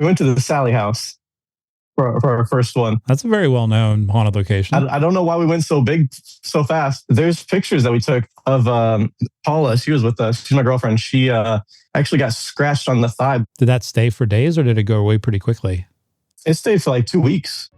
We went to the Sally house for our first one. That's a very well-known haunted location. I don't know why we went so big so fast. There's pictures that we took of Paula. She was with us. She's my girlfriend. She actually got scratched on the thigh. Did that stay for days or did it go away pretty quickly? It stayed for like 2 weeks.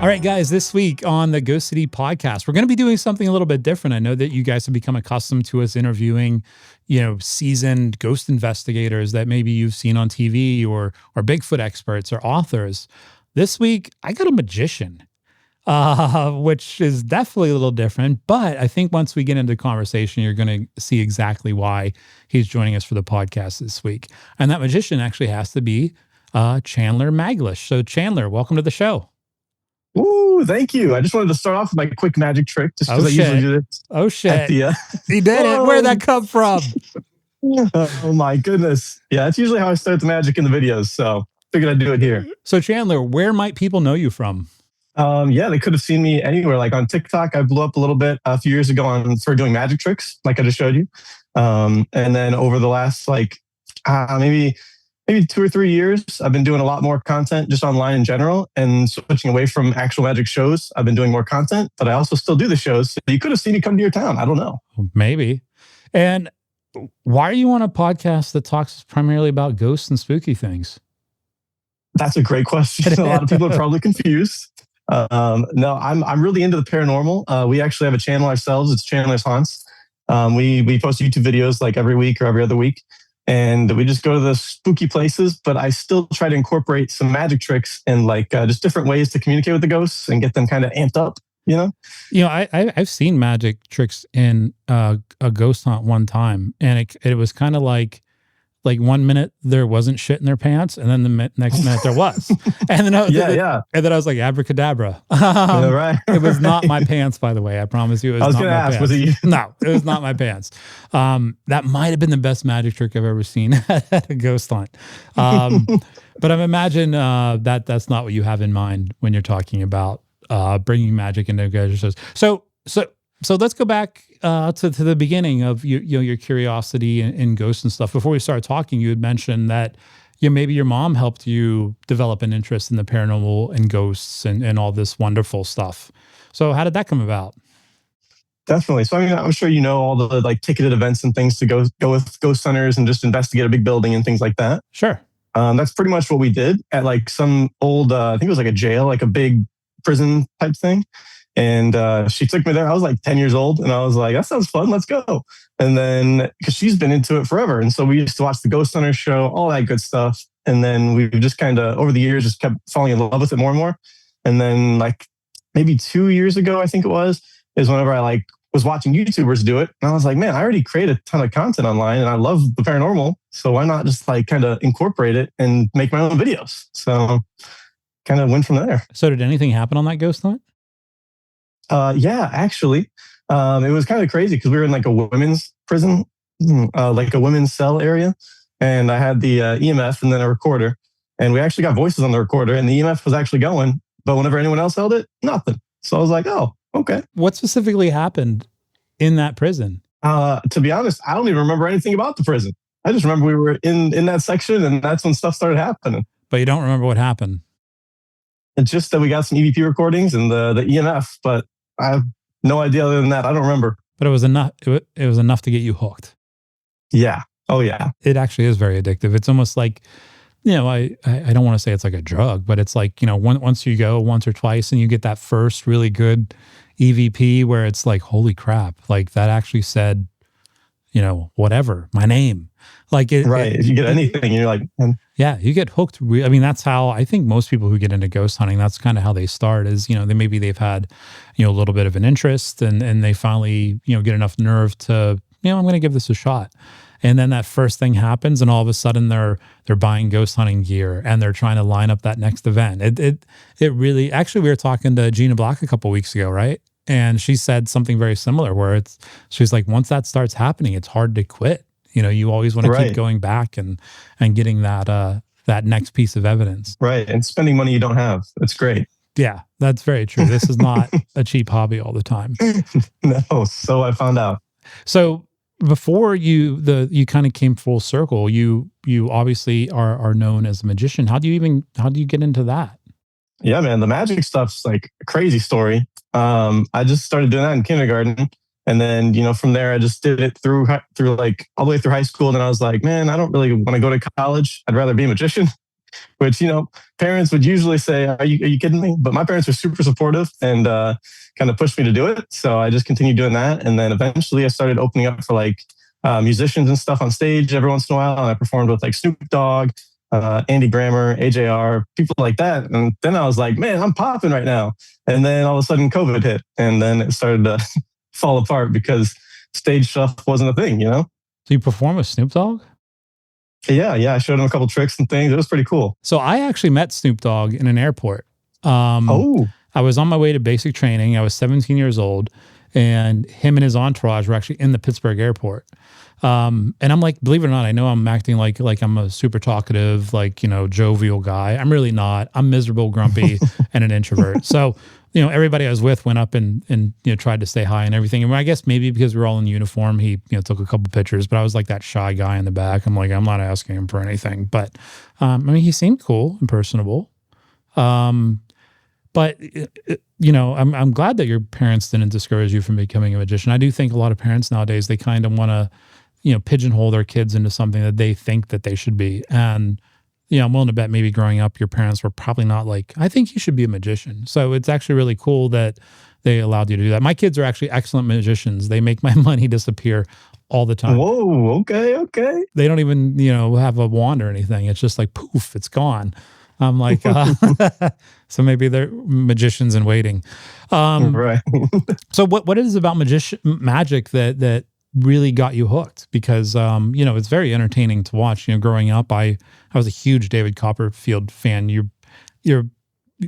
All right, guys, this week on the Ghost City podcast, we're going to be doing something a little bit different. I know that you guys have become accustomed to us interviewing, seasoned ghost investigators that maybe you've seen on TV or Bigfoot experts or authors. This week, I got a magician, which is definitely a little different. But I think once we get into the conversation, you're going to see exactly why he's joining us for the podcast this week. And that magician actually has to be Chandler Maglish. So Chandler, welcome to the show. Ooh, thank you. I just wanted to start off with my quick magic trick. Just oh, I usually do this. Oh, shit. He did it. Where'd that come from? Oh, my goodness. Yeah, that's usually how I start the magic in the videos. So figured I'd do it here. So Chandler, where might people know you from? Yeah, they could have seen me anywhere. Like on TikTok, I blew up a little bit a few years ago for doing magic tricks, like I just showed you. And then over the last maybe 2 or 3 years, I've been doing a lot more content just online in general and switching away from actual magic shows. I've been doing more content, but I also still do the shows. So you could have seen me come to your town. I don't know. Maybe. And why are you on a podcast that talks primarily about ghosts and spooky things? That's a great question. A lot of people are probably confused. No, I'm really into the paranormal. We actually have a channel ourselves. It's Chandler's Haunts. We post YouTube videos like every week or every other week. And we just go to the spooky places, but I still try to incorporate some magic tricks and just different ways to communicate with the ghosts and get them kind of amped up, I've seen magic tricks in a ghost hunt one time, and it was kind of like 1 minute there wasn't shit in their pants, and then the next minute there was. And then and then I was like, abracadabra. Right. It was not my pants, by the way. I promise you, it was not my pants. Was it you? No, it was not my pants. That might have been the best magic trick I've ever seen at a ghost hunt. But I imagine that's not what you have in mind when you're talking about bringing magic into ghost shows. So let's go back to the beginning of your curiosity in ghosts and stuff. Before we started talking, you had mentioned that maybe your mom helped you develop an interest in the paranormal and ghosts and all this wonderful stuff. So how did that come about? Definitely. So I'm sure all the ticketed events and things to go with ghost hunters and just investigate a big building and things like that. Sure. That's pretty much what we did at some old I think it was a jail, a big prison type thing. And she took me there. I was 10 years old, and I was like, that sounds fun. Let's go. And then, because she's been into it forever. And so we used to watch the Ghost Hunter show, all that good stuff. And then we just kind of, over the years, just kept falling in love with it more and more. And then maybe 2 years ago, I think it was, is whenever I was watching YouTubers do it. And I was like, man, I already create a ton of content online and I love the paranormal. So why not just kind of incorporate it and make my own videos? So kind of went from there. So did anything happen on that ghost hunt? Yeah, actually, it was kind of crazy because we were in a women's prison, a women's cell area. And I had the EMF and then a recorder. And we actually got voices on the recorder and the EMF was actually going. But whenever anyone else held it, nothing. So I was like, oh, okay. What specifically happened in that prison? To be honest, I don't even remember anything about the prison. I just remember we were in that section and that's when stuff started happening. But you don't remember what happened? It's just that we got some EVP recordings and the EMF, but I have no idea other than that. I don't remember. But it was enough. It was enough to get you hooked. Yeah. Oh, yeah. It actually is very addictive. It's almost like, I don't want to say it's like a drug, but it's like, once you go once or twice and you get that first really good EVP where it's like, holy crap, that actually said, whatever, my name. If you get anything, you're like, yeah, you get hooked. That's how I think most people who get into ghost hunting, that's kind of how they start is, they've had, a little bit of an interest and they finally, get enough nerve to, I'm going to give this a shot. And then that first thing happens and all of a sudden they're buying ghost hunting gear and they're trying to line up that next event. It really, actually, we were talking to Gina Block a couple of weeks ago, right? And she said something very similar where she's like, once that starts happening, it's hard to quit. You always want to keep going back and getting that next piece of evidence. Right. And spending money you don't have. It's great. Yeah, that's very true. This is not a cheap hobby all the time. No, so I found out. So before you kind of came full circle, you obviously are known as a magician. How do you get into that? Yeah, man, the magic stuff's like a crazy story. I just started doing that in kindergarten, and then from there I just did it through like all the way through high school. And then I was like, man, I don't really want to go to college. I'd rather be a magician. Which parents would usually say, are you kidding me? But my parents were super supportive and kind of pushed me to do it. So I just continued doing that, and then eventually I started opening up for like musicians and stuff on stage every once in a while. And I performed with like Snoop Dogg, Andy Grammer, AJR, people like that. And then I was like, man, I'm popping right now. And then all of a sudden COVID hit, and then it started to fall apart because stage stuff wasn't a thing, So you perform with Snoop Dogg? Yeah. I showed him a couple tricks and things. It was pretty cool. So I actually met Snoop Dogg in an airport. Oh. I was on my way to basic training. I was 17 years old, and him and his entourage were actually in the Pittsburgh airport. And I'm like, believe it or not, I know I'm acting like I'm a super talkative, jovial guy. I'm really not. I'm miserable, grumpy, and an introvert. So, everybody I was with went up and tried to say hi and everything. And I guess maybe because we were all in uniform, he, took a couple pictures, but I was like that shy guy in the back. I'm like, I'm not asking him for anything, but, he seemed cool and personable. But I'm glad that your parents didn't discourage you from becoming a magician. I do think a lot of parents nowadays, they kind of want to, pigeonhole their kids into something that they think that they should be. And, I'm willing to bet maybe growing up, your parents were probably not like, I think you should be a magician. So it's actually really cool that they allowed you to do that. My kids are actually excellent magicians. They make my money disappear all the time. Whoa, okay. They don't even, have a wand or anything. It's just like, poof, it's gone. I'm like, so maybe they're magicians in waiting. Right. So what is it about magic that really got you hooked? Because, it's very entertaining to watch. Growing up, I was a huge David Copperfield fan. I'm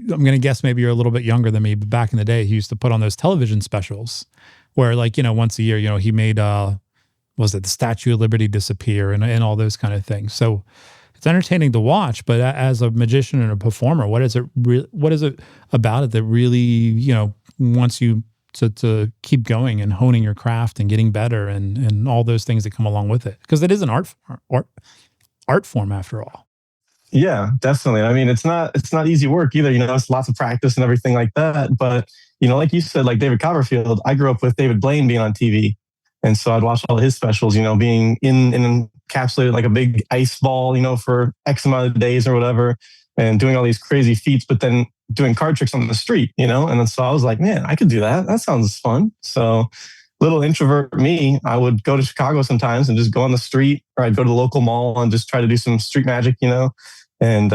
going to guess maybe you're a little bit younger than me, but back in the day, he used to put on those television specials where once a year, he made, was it the Statue of Liberty disappear and all those kind of things. So it's entertaining to watch, but as a magician and a performer, what is it about it that really, wants you to keep going and honing your craft and getting better and all those things that come along with it? Because it is an art form after all. Yeah, definitely. I mean, it's not easy work either. It's lots of practice and everything like that. But, like you said, like David Copperfield, I grew up with David Blaine being on TV. And so I'd watch all his specials, being in encapsulated like a big ice ball, for X amount of days or whatever, and doing all these crazy feats, but then doing card tricks on the street, And then so I was like, man, I could do that. That sounds fun. So little introvert me, I would go to Chicago sometimes and just go on the street, or I'd go to the local mall and just try to do some street magic, And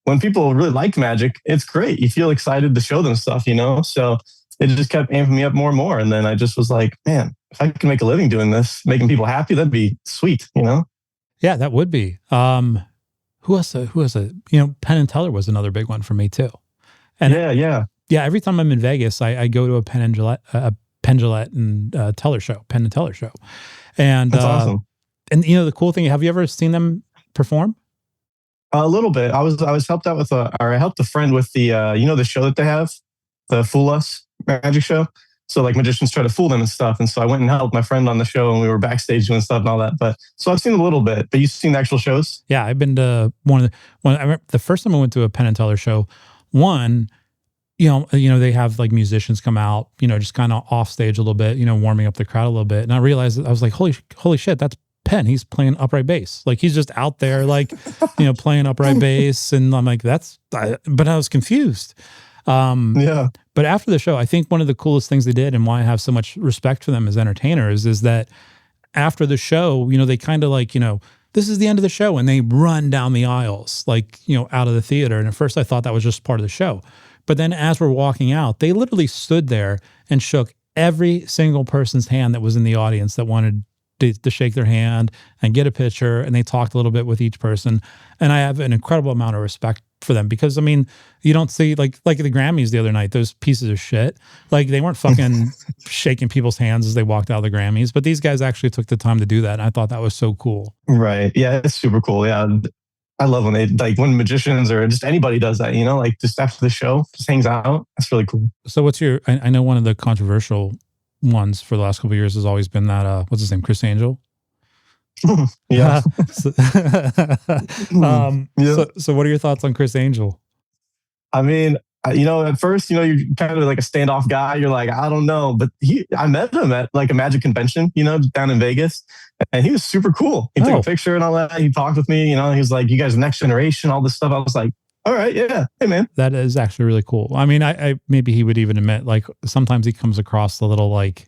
when people really like magic, it's great. You feel excited to show them stuff, So it just kept amping me up more and more. And then I just was like, man, if I can make a living doing this, making people happy, that'd be sweet, Yeah, that would be. Who else? Penn and Teller was another big one for me too. And yeah. Every time I'm in Vegas, I go to a Penn and Teller show, Penn and Teller show. And that's awesome. And the cool thing, have you ever seen them perform? A little bit. I was helped out with I helped a friend with the the show that they have, the Fool Us magic show. So like magicians try to fool them and stuff. And so I went and helped my friend on the show, and we were backstage doing stuff and all that. But so I've seen a little bit. But you've seen the actual shows? Yeah, I've been to I remember the first time I went to a Penn and Teller show. They have like musicians come out, just kind of off stage a little bit, warming up the crowd a little bit. And I realized, I was like, holy shit, that's Penn. He's playing upright bass. Like he's just out there, like, playing upright bass. And I'm like, but I was confused. Yeah. But after the show, I think one of the coolest things they did, and why I have so much respect for them as entertainers, is that after the show, they kind of like, this is the end of the show, and they run down the aisles, like, out of the theater. And at first I thought that was just part of the show. But then as we're walking out, they literally stood there and shook every single person's hand that was in the audience that wanted to shake their hand and get a picture. And they talked a little bit with each person. And I have an incredible amount of respect for them, because you don't see like the Grammys the other night, those pieces of shit, like they weren't fucking shaking people's hands as they walked out of the Grammys, but these guys actually took the time to do that. And I thought that was so cool. Right. Yeah. It's super cool. Yeah. I love when they like when magicians or just anybody does that, like just after the show, just hangs out. That's really cool. So what's your, I know one of the controversial ones for the last couple of years has always been that, what's his name? Criss Angel. Yeah. so, Yeah. so what are your thoughts on Criss Angel? I mean, at first, you're kind of like a standoff guy. You're like, I don't know. But I met him at like a magic convention, down in Vegas. And he was super cool. He took a picture and all that. He talked with me, he was like, you guys are next generation, all this stuff. I was like, all right, yeah. Hey, man. That is actually really cool. I mean, I maybe he would even admit, like, sometimes he comes across a little like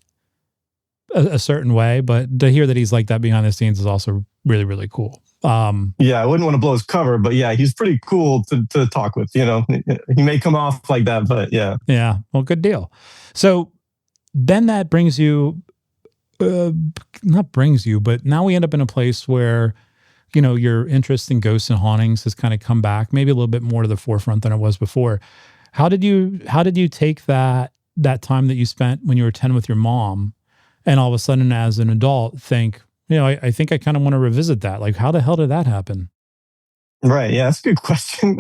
a certain way, but to hear that he's like that behind the scenes is also really, really cool. Yeah, I wouldn't want to blow his cover, but yeah, he's pretty cool to talk with. He may come off like that, but yeah. Yeah, well, good deal. So then that brings you, not brings you, but now we end up in a place where, your interest in ghosts and hauntings has kind of come back, maybe a little bit more to the forefront than it was before. How did you take that time that you spent when you were 10 with your mom, and all of a sudden as an adult think, I think I kind of want to revisit that. Like, how the hell did that happen? Right. Yeah, that's a good question.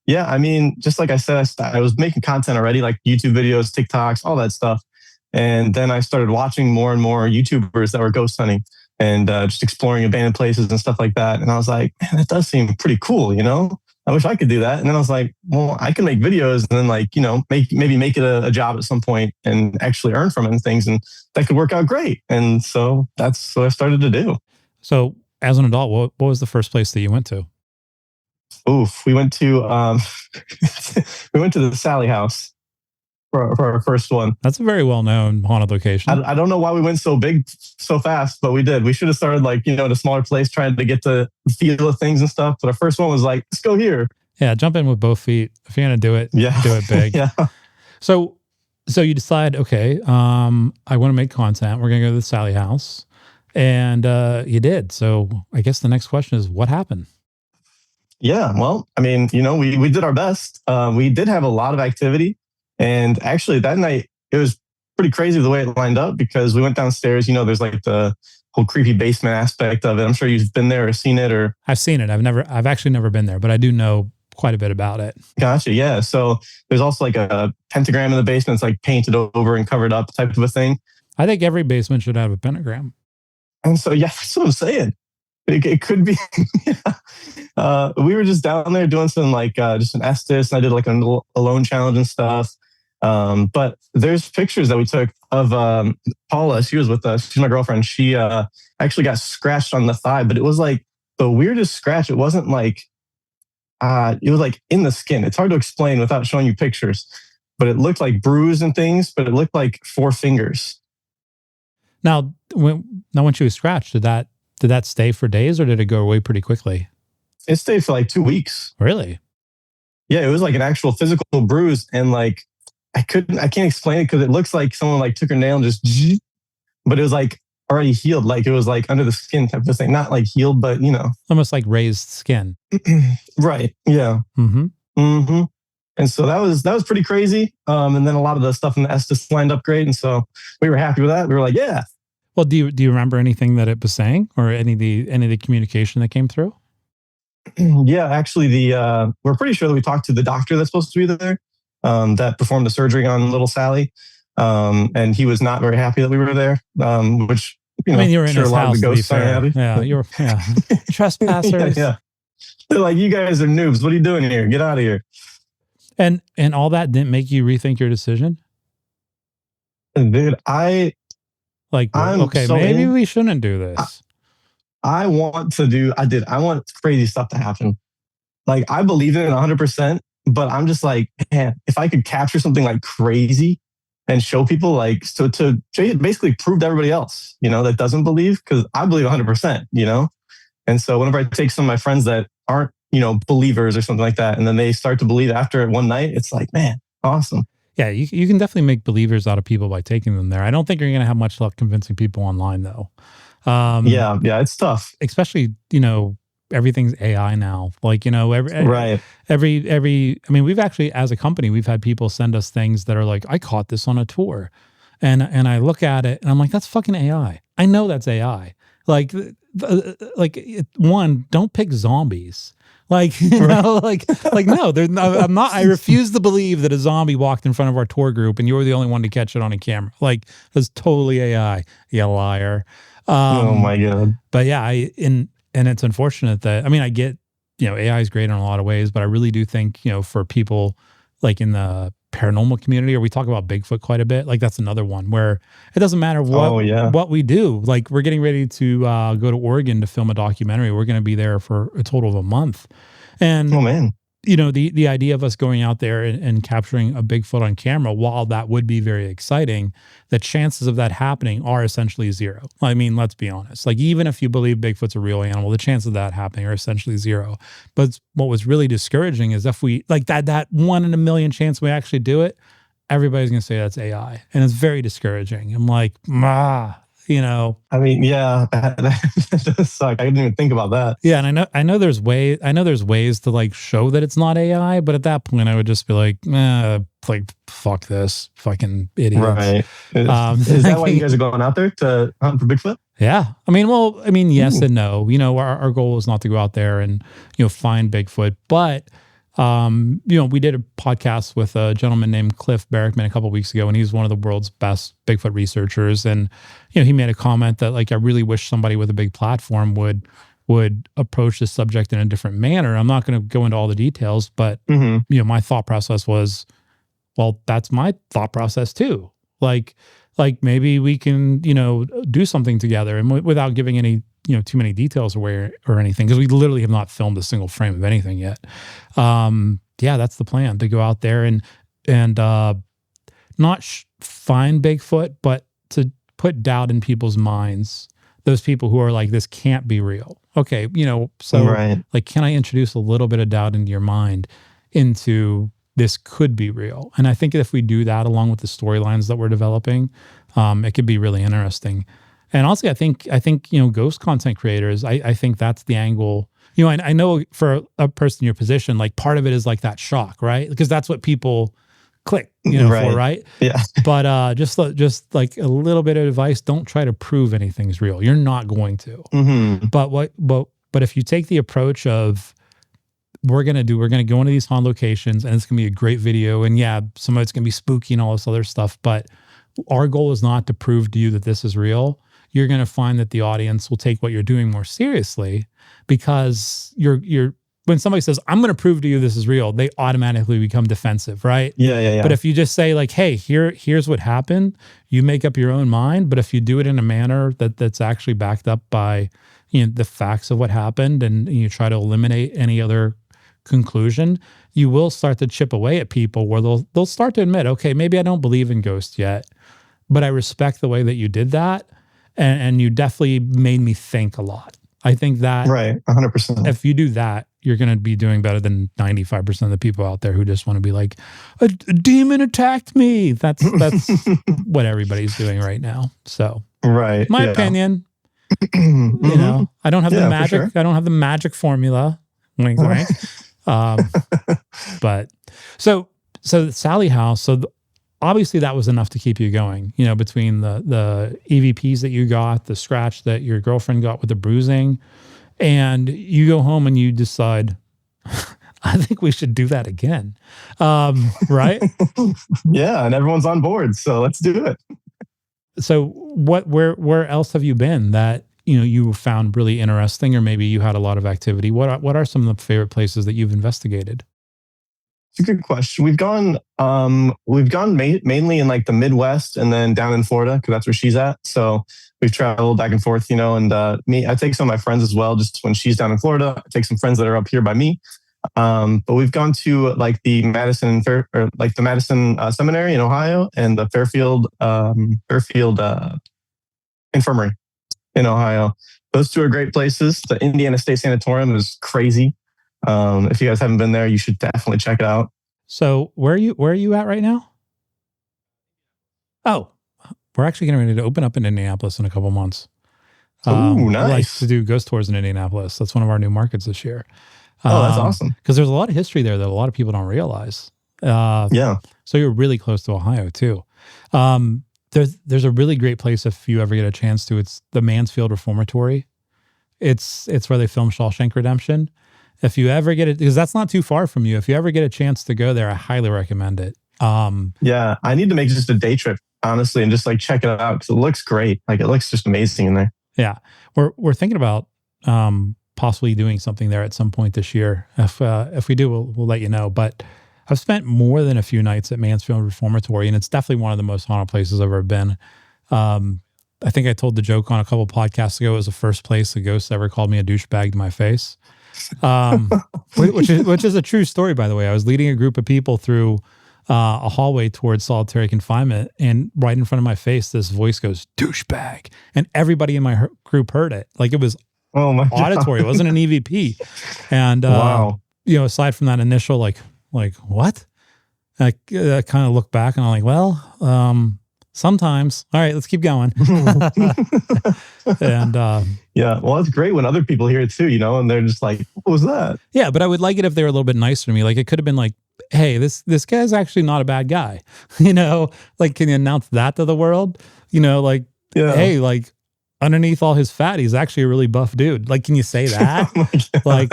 Yeah, I mean, just like I said, I was making content already, like YouTube videos, TikToks, all that stuff. And then I started watching more and more YouTubers that were ghost hunting and just exploring abandoned places and stuff like that. And I was like, man, that does seem pretty cool, I wish I could do that. And then I was like, well, I can make videos and then maybe make it a job at some point and actually earn from it and things. And that could work out great. And so that's what I started to do. So as an adult, what was the first place that you went to? Oof, we went to the Sally House for our first one. That's a very well-known haunted location. I don't know why we went so big so fast, but we did. We should have started in a smaller place, trying to get the feel of things and stuff. But our first one was like, let's go here. Yeah, jump in with both feet. If you're gonna do it, do it big. Yeah. So you decide, okay, I want to make content. We're gonna go to the Sally House, and you did. So I guess the next question is, what happened? Yeah, well, I mean, we did our best. We did have a lot of activity. And actually that night, it was pretty crazy the way it lined up, because we went downstairs, there's like the whole creepy basement aspect of it. I'm sure you've been there or seen it, or... I've seen it. I've actually never been there, but I do know quite a bit about it. Gotcha. Yeah. So there's also like a pentagram in the basement. It's like painted over and covered up type of a thing. I think every basement should have a pentagram. And so, yeah, that's what I'm saying. It could be. Yeah. We were just down there doing some just an Estes, and I did like a alone challenge and stuff. But there's pictures that we took of Paula. She was with us. She's my girlfriend. She actually got scratched on the thigh, but it was like the weirdest scratch. It wasn't like, it was like in the skin. It's hard to explain without showing you pictures, but it looked like bruise and things, but it looked like 4 fingers. Now, when she was scratched, did that stay for days, or did it go away pretty quickly? It stayed for like 2 weeks. Really? Yeah, it was like an actual physical bruise, and like I can't explain it, because it looks like someone like took her nail and just, but it was like already healed, like it was like under the skin type of thing, not like healed, but almost like raised skin. Right? Yeah. Mm-hmm. Mm-hmm. And so that was pretty crazy. And then a lot of the stuff in the Estes lined up great, and so we were happy with that. We were like, yeah. Well, do you remember anything that it was saying, or any of the communication that came through? Yeah, actually, we're pretty sure that we talked to the doctor that's supposed to be there, that performed the surgery on little Sally, and he was not very happy that we were there. Which I mean, you were in his house. Yeah, you were trespassers. Yeah. They're like, you guys are noobs. What are you doing here? Get out of here. And all that didn't make you rethink your decision? Dude, maybe we shouldn't do this. I want crazy stuff to happen. Like, I believe in it 100%, but I'm just like, man, if I could capture something like crazy and show people, like, so to basically prove to everybody else, that doesn't believe, because I believe 100%, And so whenever I take some of my friends that aren't, believers or something like that, and then they start to believe after one night, it's like, man, awesome. Yeah, you can definitely make believers out of people by taking them there. I don't think you're going to have much luck convincing people online, though. Yeah, it's tough. Especially, everything's AI now. Like, right. I mean, we've actually, as a company, we've had people send us things that are like, I caught this on a tour. And I look at it and I'm like, that's fucking AI. I know that's AI. Like, one, don't pick zombies. Like, no, I'm not. I refuse to believe that a zombie walked in front of our tour group and you were the only one to catch it on a camera. Like, that's totally AI. You liar. Oh my God. But yeah, and it's unfortunate that, I mean, I get, AI is great in a lot of ways, but I really do think, for people like in the paranormal community, or we talk about Bigfoot quite a bit. Like, that's another one where it doesn't matter what we do. Like, we're getting ready to go to Oregon to film a documentary. We're going to be there for a total of a month. And oh man, the idea of us going out there and capturing a Bigfoot on camera, while that would be very exciting, the chances of that happening are essentially zero. I mean, let's be honest. Like, even if you believe Bigfoot's a real animal, the chances of that happening are essentially zero. But what was really discouraging is if we, like, that 1 in a million chance we actually do it, everybody's going to say that's AI. And it's very discouraging. I'm like, I mean, yeah, that does suck. I didn't even think about that. Yeah, and I know there's ways to like show that it's not AI, but at that point I would just be like, like, fuck this, fucking idiots. Right. Is that why you guys are going out there to hunt for Bigfoot? Yeah. I mean, yes and no. Our goal is not to go out there and, find Bigfoot, but we did a podcast with a gentleman named Cliff Barrickman a couple of weeks ago, and he's one of the world's best Bigfoot researchers. And, he made a comment that, like, I really wish somebody with a big platform would approach this subject in a different manner. I'm not going to go into all the details, but, my thought process was, well, that's my thought process too. Like maybe we can, do something together, and without giving any, too many details away or anything, because we literally have not filmed a single frame of anything yet. Yeah, that's the plan, to go out there and not find Bigfoot, but to put doubt in people's minds. Those people who are like, this can't be real. Okay, so right. Like, can I introduce a little bit of doubt into your mind into this could be real? And I think if we do that along with the storylines that we're developing, it could be really interesting. And also, I think ghost content creators, I think that's the angle. I know for a person in your position, like, part of it is like that shock, right? Because that's what people click, right. for, right? Yeah. But just like a little bit of advice: don't try to prove anything's real. You're not going to. Mm-hmm. But if you take the approach of, we're going to go into these haunted locations, and it's going to be a great video, and yeah, some of it's going to be spooky and all this other stuff, but our goal is not to prove to you that this is real. You're going to find that the audience will take what you're doing more seriously, because when somebody says, I'm going to prove to you this is real, they automatically become defensive, right? Yeah. But if you just say, like, hey, here's what happened, you make up your own mind. But if you do it in a manner that's actually backed up by, the facts of what happened, and you try to eliminate any other conclusion, you will start to chip away at people where they'll start to admit, okay, maybe I don't believe in ghosts yet, but I respect the way that you did that. And you definitely made me think a lot. I think that, right, 100%. If you do that, you're going to be doing better than 95% of the people out there who just want to be like, a demon attacked me. That's what everybody's doing right now. So, right, my opinion. I don't have the magic. Sure. I don't have the magic formula. Wink, wink. But so the Sally House. So obviously that was enough to keep you going, between the EVPs that you got, the scratch that your girlfriend got with the bruising, and you go home and you decide, I think we should do that again. Right? Yeah. And everyone's on board. So let's do it. So where else have you been that, you found really interesting, or maybe you had a lot of activity? What are some of the favorite places that you've investigated? It's a good question. We've gone mainly in like the Midwest, and then down in Florida, because that's where she's at. So we've traveled back and forth, and I take some of my friends as well. Just when she's down in Florida, I take some friends that are up here by me. But we've gone to like the Madison Seminary in Ohio, and the Fairfield Infirmary in Ohio. Those two are great places. The Indiana State Sanatorium is crazy. If you guys haven't been there, you should definitely check it out. So where are you at right now? Oh, we're actually getting ready to open up in Indianapolis in a couple months. Ooh, nice. We like to do ghost tours in Indianapolis. That's one of our new markets this year. That's awesome. Because there's a lot of history there that a lot of people don't realize. Yeah. So you're really close to Ohio too. There's a really great place if you ever get a chance to. It's the Mansfield Reformatory. It's where they filmed Shawshank Redemption. If you ever get it, because that's not too far from you. If you ever get a chance to go there, I highly recommend it. Yeah, I need to make just a day trip, honestly, and just like check it out because it looks great. Like it looks just amazing in there. Yeah, we're thinking about possibly doing something there at some point this year. If we do, we'll let you know. But I've spent more than a few nights at Mansfield Reformatory, and it's definitely one of the most haunted places I've ever been. I think I told the joke on a couple podcasts ago. It was the first place a ghost ever called me a douchebag to my face, which is a true story, by the way. I was leading a group of people through a hallway towards solitary confinement, and right in front of my face, this voice goes, douchebag. And everybody in my group heard it. Like it was auditory. It wasn't an EVP. And, wow. Aside from that initial, like what? I kind of look back and I'm like, well, sometimes. All right, let's keep going. And yeah, well, it's great when other people hear it too, and they're just like, what was that? Yeah, but I would like it if they were a little bit nicer to me. Like it could have been like, hey, this guy's actually not a bad guy. Like, can you announce that to the world? Like, hey, like underneath all his fat, he's actually a really buff dude. Like, can you say that? Like,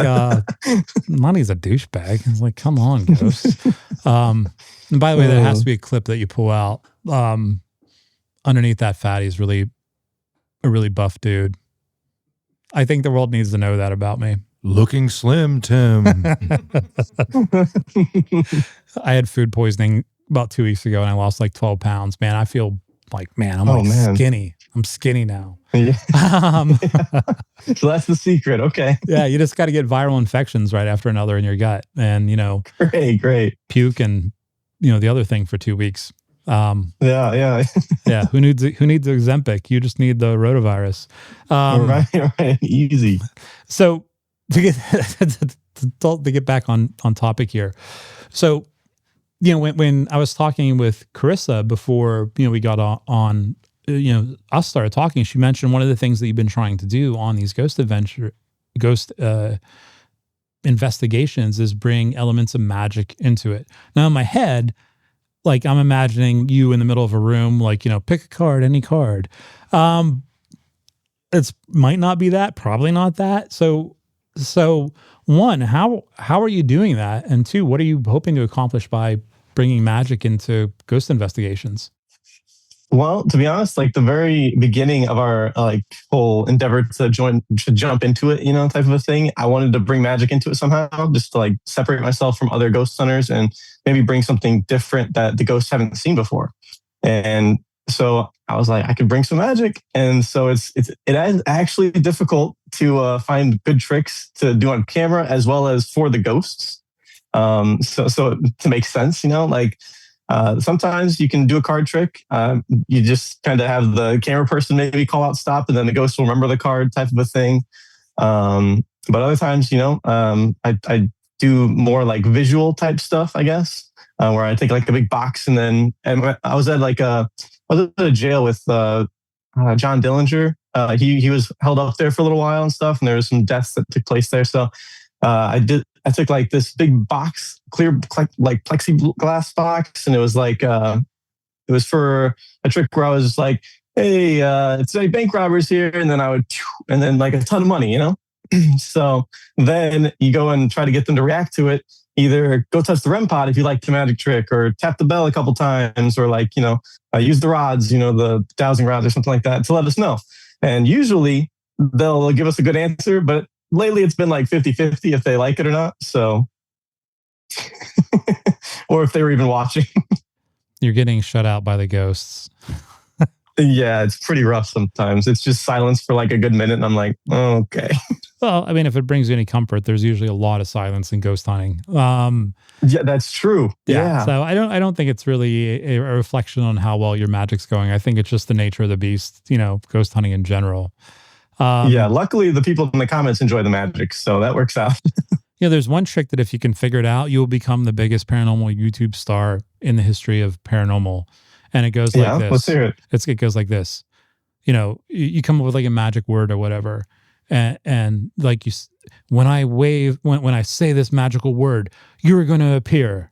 Monty's a douchebag. It's like, come on, ghost. And by the way, there has to be a clip that you pull out. Underneath that fat, he's really a really buff dude. I think the world needs to know that about me. Looking slim, Tim. I had food poisoning about 2 weeks ago and I lost like 12 pounds. Man, I feel like, I'm skinny. I'm skinny now. Yeah. So that's the secret. Okay. Yeah. You just got to get viral infections right after another in your gut and, great. Puke and, the other thing for 2 weeks. Yeah. Yeah. Who needs Ozempic? You just need the rotavirus. Right. Easy. So to get back on topic here. So, when I was talking with Carissa before, we got on, us started talking, she mentioned one of the things that you've been trying to do on these ghost investigations is bring elements of magic into it. Now in my head, like I'm imagining you in the middle of a room, like, pick a card, any card. It's might not be that, probably not that. So one, how are you doing that? And two, what are you hoping to accomplish by bringing magic into ghost investigations? Well, to be honest, like the very beginning of our whole endeavor to jump into it, type of a thing, I wanted to bring magic into it somehow, just to like separate myself from other ghost hunters and maybe bring something different that the ghosts haven't seen before. And so I was like, I could bring some magic. And so it is actually difficult to find good tricks to do on camera as well as for the ghosts. So to make sense, sometimes you can do a card trick. You just kind of have the camera person maybe call out stop and then the ghost will remember the card type of a thing. But other times, I do more like visual type stuff, I guess, where I take like a big box and I was at a jail with John Dillinger. He was held up there for a little while and stuff, and there was some deaths that took place there. So I took like this big box, clear like plexiglass box, and it was like it was for a trick where I was like, "Hey, it's like bank robbers here," and then like a ton of money, So then you go and try to get them to react to it. Either go touch the REM pod if you like the magic trick, or tap the bell a couple times, or use the rods, the dowsing rods or something like that to let us know. And usually they'll give us a good answer, but lately it's been like 50-50 if they like it or not. So, or if they were even watching. You're getting shut out by the ghosts. Yeah, it's pretty rough sometimes. It's just silence for like a good minute and I'm like, oh, okay. Well, I mean, if it brings you any comfort, there's usually a lot of silence in ghost hunting. Yeah, that's true. Yeah. So I don't think it's really a reflection on how well your magic's going. I think it's just the nature of the beast, ghost hunting in general. Yeah, luckily the people in the comments enjoy the magic, so that works out. There's one trick that if you can figure it out, you'll become the biggest paranormal YouTube star in the history of paranormal. And it goes like this. Let's hear it. It goes like this. You come up with like a magic word or whatever. And like when I say this magical word, you're going to appear.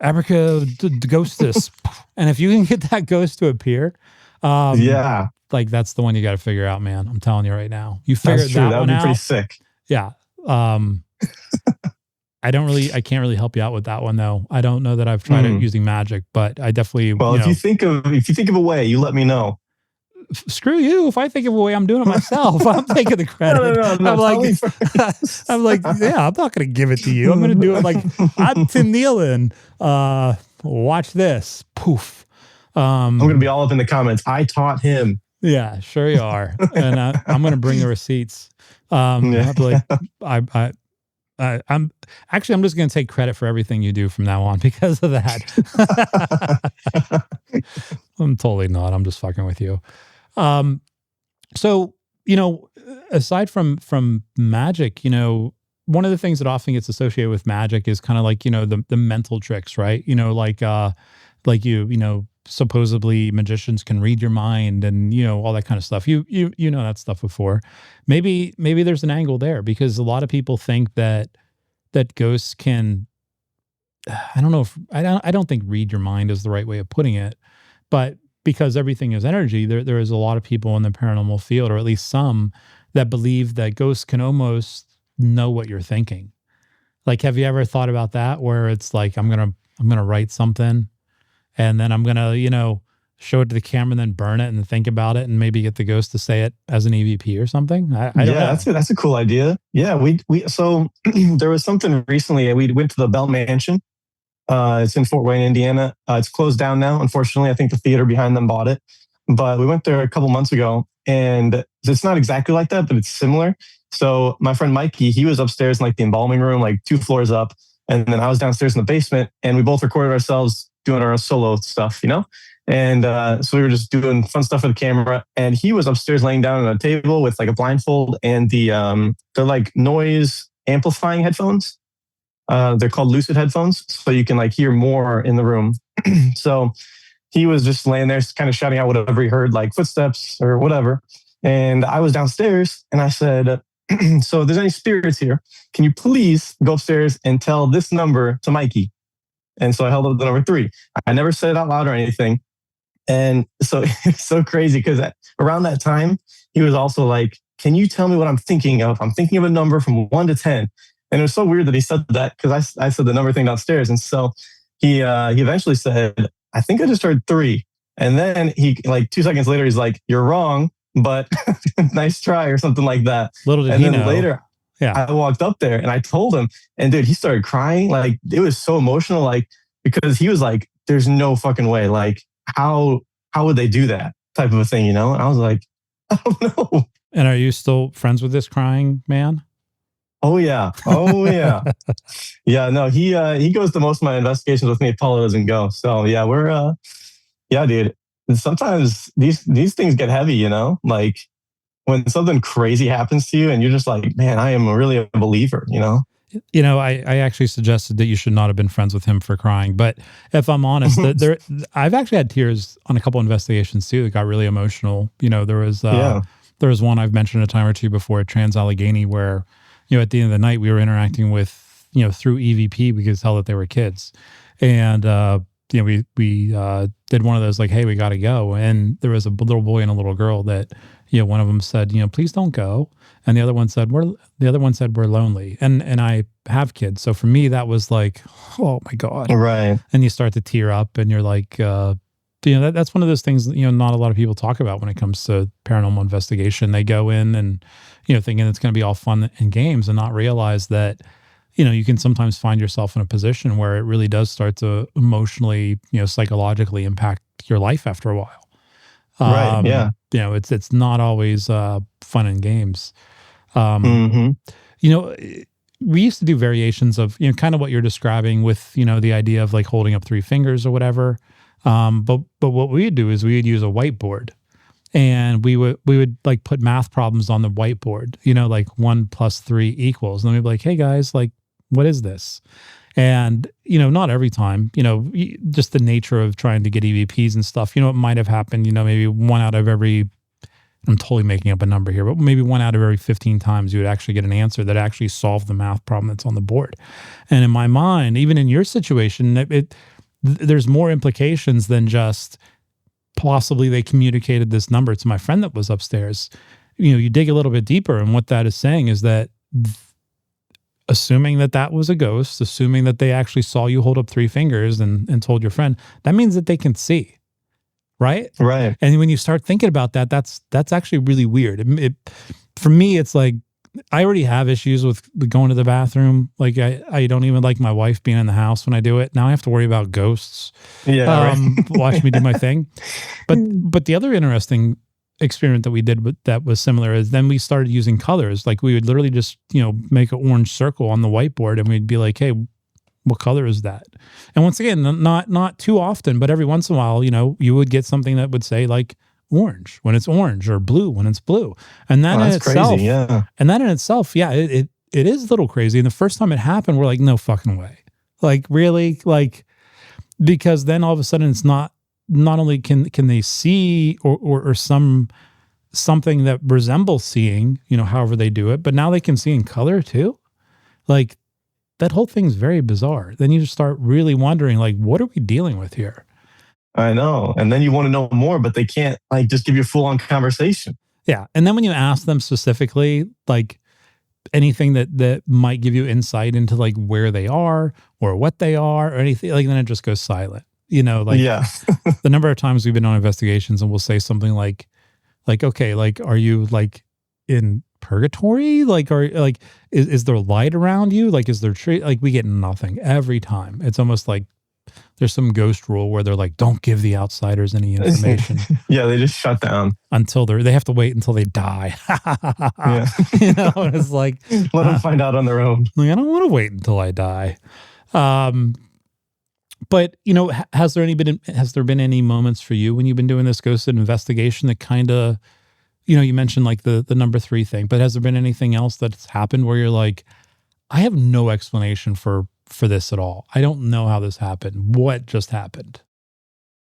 Abracadabra-ghostus. And if you can get that ghost to appear, like that's the one you got to figure out, man. I'm telling you right now. You figure that one out. That would be pretty sick. Yeah. I can't really help you out with that one though. I don't know that I've tried it using magic, but I definitely. Well, if you think of a way, you let me know. Screw you. If I think of a way, I'm doing it myself. I'm taking the credit. No, I'm like, yeah, I'm not going to give it to you. I'm going to do it like, I'm Tim Nealon. Watch this. Poof. I'm going to be all up in the comments. I taught him. Yeah, sure you are. And I'm going to bring the receipts. I'm just going to take credit for everything you do from now on because of that. I'm totally not. I'm just fucking with you. So, aside from magic, one of the things that often gets associated with magic is kind of like, the mental tricks, right? Supposedly magicians can read your mind and, all that kind of stuff. You know that stuff before. Maybe there's an angle there because a lot of people think that ghosts can, I don't think read your mind is the right way of putting it, but because everything is energy, there is a lot of people in the paranormal field, or at least some, that believe that ghosts can almost know what you're thinking. Like, have you ever thought about that? Where it's like, I'm gonna write something, and then I'm gonna, show it to the camera, and then burn it, and think about it, and maybe get the ghost to say it as an EVP or something. I don't know. That's a cool idea. Yeah, so there was something recently. We went to the Bell Mansion. It's in Fort Wayne, Indiana. It's closed down now, unfortunately. I think the theater behind them bought it. But we went there a couple months ago, and it's not exactly like that, but it's similar. So my friend Mikey, he was upstairs in like the embalming room, like 2 floors up. And then I was downstairs in the basement, and we both recorded ourselves doing our solo stuff, And so we were just doing fun stuff with the camera. And he was upstairs laying down on a table with like a blindfold and they're like noise amplifying headphones. They're called lucid headphones, so you can like hear more in the room. So he was just laying there kind of shouting out whatever he heard, like footsteps or whatever. And I was downstairs and I said, so if there's any spirits here, can you please go upstairs and tell this number to Mikey? And so I held up the number 3. I never said it out loud or anything. And so it's so crazy because around that time, he was also like, can you tell me what I'm thinking of? I'm thinking of a number from 1 to 10. And it was so weird that he said that because I said the number thing downstairs. And so he eventually said, I think I just heard 3. And then he, like 2 seconds later, he's like, you're wrong, but nice try or something like that. Little did he know. Later, I walked up there and I told him, and dude, he started crying. Like it was so emotional, like because he was like, there's no fucking way. Like how would they do that type of a thing, And I was like, I don't know. And are you still friends with this crying man? Oh yeah. Yeah, no, he goes to most of my investigations with me. Paula doesn't go. So yeah, we're dude. And sometimes these things get heavy, like when something crazy happens to you and you're just like, man, I am really a believer, I actually suggested that you should not have been friends with him for crying. But if I'm honest, I've actually had tears on a couple investigations too that got really emotional. There was one I've mentioned a time or two before at Trans-Allegheny where, at the end of the night, we were interacting with, through EVP, we could tell that they were kids. And, we did one of those like, hey, we got to go. And there was a little boy and a little girl that, one of them said, please don't go. And the other one said, we're lonely. And I have kids. So for me, that was like, oh my God. Right. And you start to tear up and you're like, that's one of those things, not a lot of people talk about when it comes to paranormal investigation. They go in and, thinking it's going to be all fun and games and not realize that, you can sometimes find yourself in a position where it really does start to emotionally, psychologically impact your life after a while. Right. Yeah. It's not always fun and games. We used to do variations of, kind of what you're describing with, the idea of like holding up 3 fingers or whatever. But what we would do is we would use a whiteboard, and we would like put math problems on the whiteboard, like 1 + 3 equals. And then we'd be like, hey guys, like, what is this? And, not every time, just the nature of trying to get EVPs and stuff, it might have happened, maybe 1 out of every, I'm totally making up a number here, but maybe 1 out of every 15 times you would actually get an answer that actually solved the math problem that's on the board. And in my mind, even in your situation, there's more implications than just possibly they communicated this number to my friend that was upstairs. You dig a little bit deeper, and what that is saying is that assuming that was a ghost, assuming that they actually saw you hold up 3 fingers and told your friend, that means that they can see, right? Right. And when you start thinking about that, that's actually really weird. For me, it's like, I already have issues with going to the bathroom. Like I don't even like my wife being in the house when I do it. Now I have to worry about ghosts. Yeah. Watch me do my thing. But the other interesting experiment that we did that was similar is then we started using colors. Like we would literally just, make an orange circle on the whiteboard and we'd be like, hey, what color is that? And once again, not too often, but every once in a while, you would get something that would say like orange when it's orange or blue when it's blue. And that in itself, crazy, yeah. And that in itself, yeah, it is a little crazy. And the first time it happened, we're like, no fucking way. Like really? Like, because then all of a sudden it's not only can they see or something that resembles seeing, however they do it, but now they can see in color too. Like that whole thing's very bizarre. Then you just start really wondering, like, what are we dealing with here? I know. And then you want to know more, but they can't like just give you a full-on conversation. Yeah. And then when you ask them specifically, like anything that might give you insight into like where they are or what they are or anything, like then it just goes silent. Yeah. The number of times we've been on investigations and we'll say something like, okay, like, are you like in purgatory? Like, is there light around you? Like, is there tree? Like we get nothing every time. It's almost like there's some ghost rule where they're like, don't give the outsiders any information. Yeah, they just shut down until they have to wait until they die. Yeah. And it's like let them find out on their own. Like, I don't want to wait until I die. But has there been any moments for you when you've been doing this ghost investigation that kind of, you mentioned like the number 3 thing, but has there been anything else that's happened where you're like, I have no explanation for this at all. I don't know how this happened. What just happened?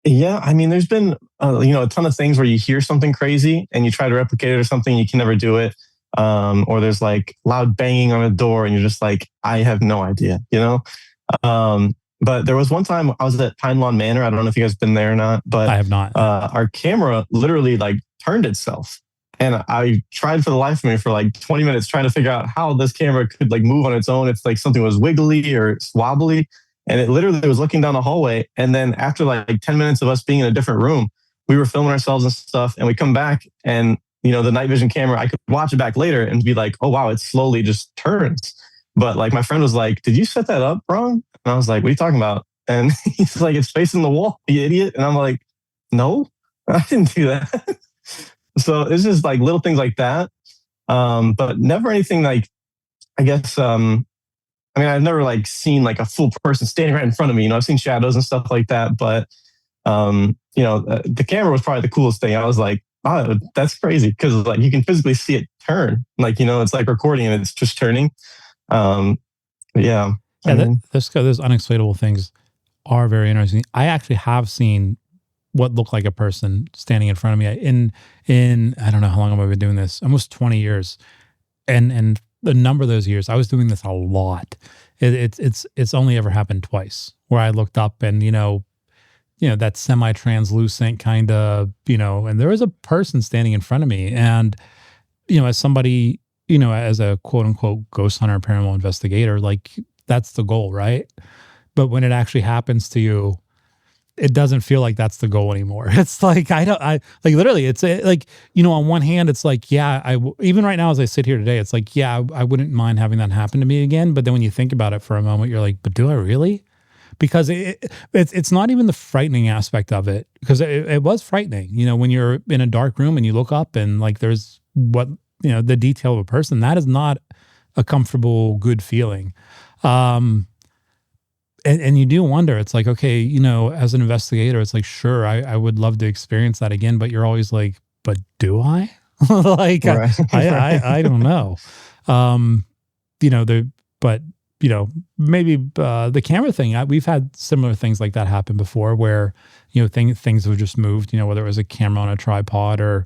Yeah, I mean, there's been a ton of things where you hear something crazy and you try to replicate it or something, you can never do it. Or there's like loud banging on a door and you're just like, I have no idea, But there was one time I was at Pine Lawn Manor. I don't know if you guys have been there or not, but I have not. Our camera literally like turned itself. And I tried for the life of me for like 20 minutes trying to figure out how this camera could like move on its own. It's like something was wiggly or wobbly. And it literally was looking down the hallway. And then after like 10 minutes of us being in a different room, we were filming ourselves and stuff. And we come back and, the night vision camera, I could watch it back later and be like, oh, wow, it slowly just turns. But like my friend was like, did you set that up wrong? And I was like, what are you talking about? And he's like, it's facing the wall, you idiot. And I'm like, no, I didn't do that. So it's just like little things like that. But never anything like, I guess, I've never like seen like a full person standing right in front of me. I've seen shadows and stuff like that. But, the camera was probably the coolest thing. I was like, oh, that's crazy. Because like you can physically see it turn. Like, it's like recording and it's just turning. Yeah. Those unexplainable things are very interesting. I actually have seen what looked like a person standing in front of me in I don't know how long I've been doing this, almost 20 years. And the number of those years, I was doing this a lot. It's only ever happened twice where I looked up and, that semi-translucent kind of, and there was a person standing in front of me. And, as somebody, as a quote unquote ghost hunter, paranormal investigator, like that's the goal, right? But when it actually happens to you, it doesn't feel like that's the goal anymore. It's like, literally, it's like, on one hand, it's like, yeah, even right now, as I sit here today, it's like, yeah, I wouldn't mind having that happen to me again. But then when you think about it for a moment, you're like, but do I really? Because it's not even the frightening aspect of it, because it was frightening, when you're in a dark room and you look up and like, there's the detail of a person, that is not a comfortable, good feeling. And you do wonder, it's like, okay, as an investigator, it's like, sure, I would love to experience that again, but you're always like, but do I? Like, right. I don't know. Maybe the camera thing, we've had similar things like that happen before where, things have just moved, whether it was a camera on a tripod or,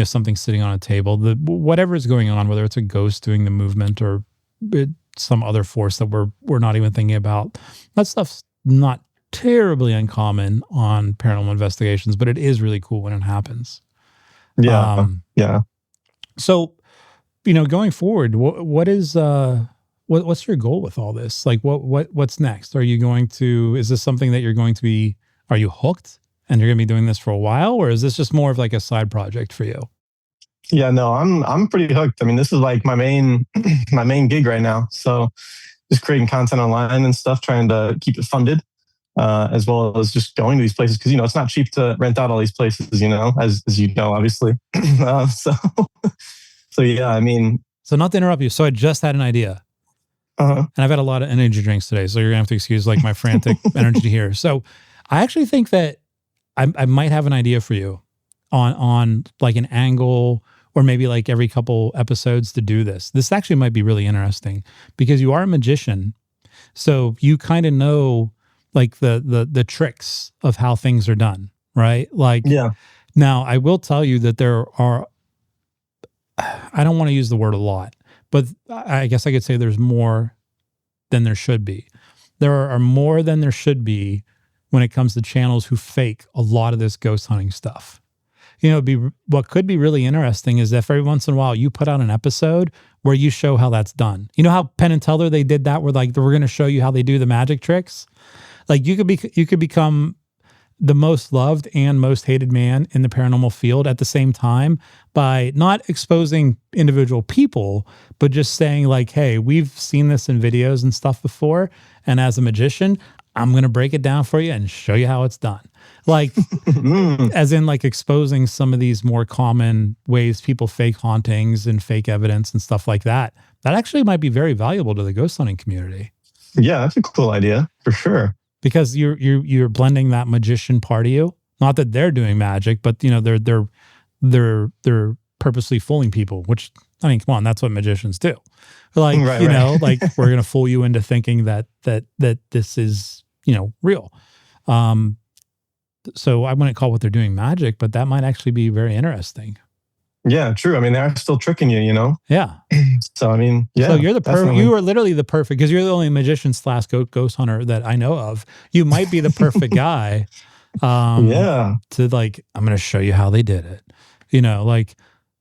something sitting on a table, whatever is going on, whether it's a ghost doing the movement or some other force that we're not even thinking about. That stuff's not terribly uncommon on paranormal investigations, but it is really cool when it happens. Yeah. Yeah. So, going forward, what is what's your goal with all this? Like, what's next? Is this something that you're going to be? Are you hooked and you're going to be doing this for a while, or is this just more of like a side project for you? Yeah, no, I'm pretty hooked. I mean, this is like my main my main gig right now. So just creating content online and stuff, trying to keep it funded, as well as just going to these places because it's not cheap to rent out all these places. As you know, obviously. So yeah, I mean. So not to interrupt you. So I just had an idea. And I've had a lot of energy drinks today, so you're gonna have to excuse like my frantic energy here. So I actually think that I might have an idea for you on like an angle or maybe like every couple episodes to do this. This actually might be really interesting because you are a magician, so you kind of know like the tricks of how things are done, right? Like, yeah. Now I will tell you that there are. I don't want to use the word a lot, but I guess I could say there's more than there should be. There are more than there should be when it comes to channels who fake a lot of this ghost hunting stuff. What could be really interesting is if every once in a while you put out an episode where you show how that's done. You know how Penn and Teller, they did that where like we're going to show you how they do the magic tricks. Like you could become the most loved and most hated man in the paranormal field at the same time by not exposing individual people, but just saying like, hey, we've seen this in videos and stuff before. And as a magician, I'm going to break it down for you and show you how it's done. Like, as in like exposing some of these more common ways people fake hauntings and fake evidence and stuff like that. That actually might be very valuable to the ghost hunting community. Yeah, that's a cool idea for sure. Because you're blending that magician part of you. Not that they're doing magic, but they're purposely fooling people. Which, I mean, come on, that's what magicians do. Like right. Like we're gonna fool you into thinking that this is real. So I wouldn't call what they're doing magic, but that might actually be very interesting. Yeah, true. I mean, they're still tricking you, Yeah. So, I mean, yeah. So you're the perfect, you are literally the perfect, because you're the only magician / ghost hunter that I know of. You might be the perfect guy. Yeah. To like, I'm going to show you how they did it.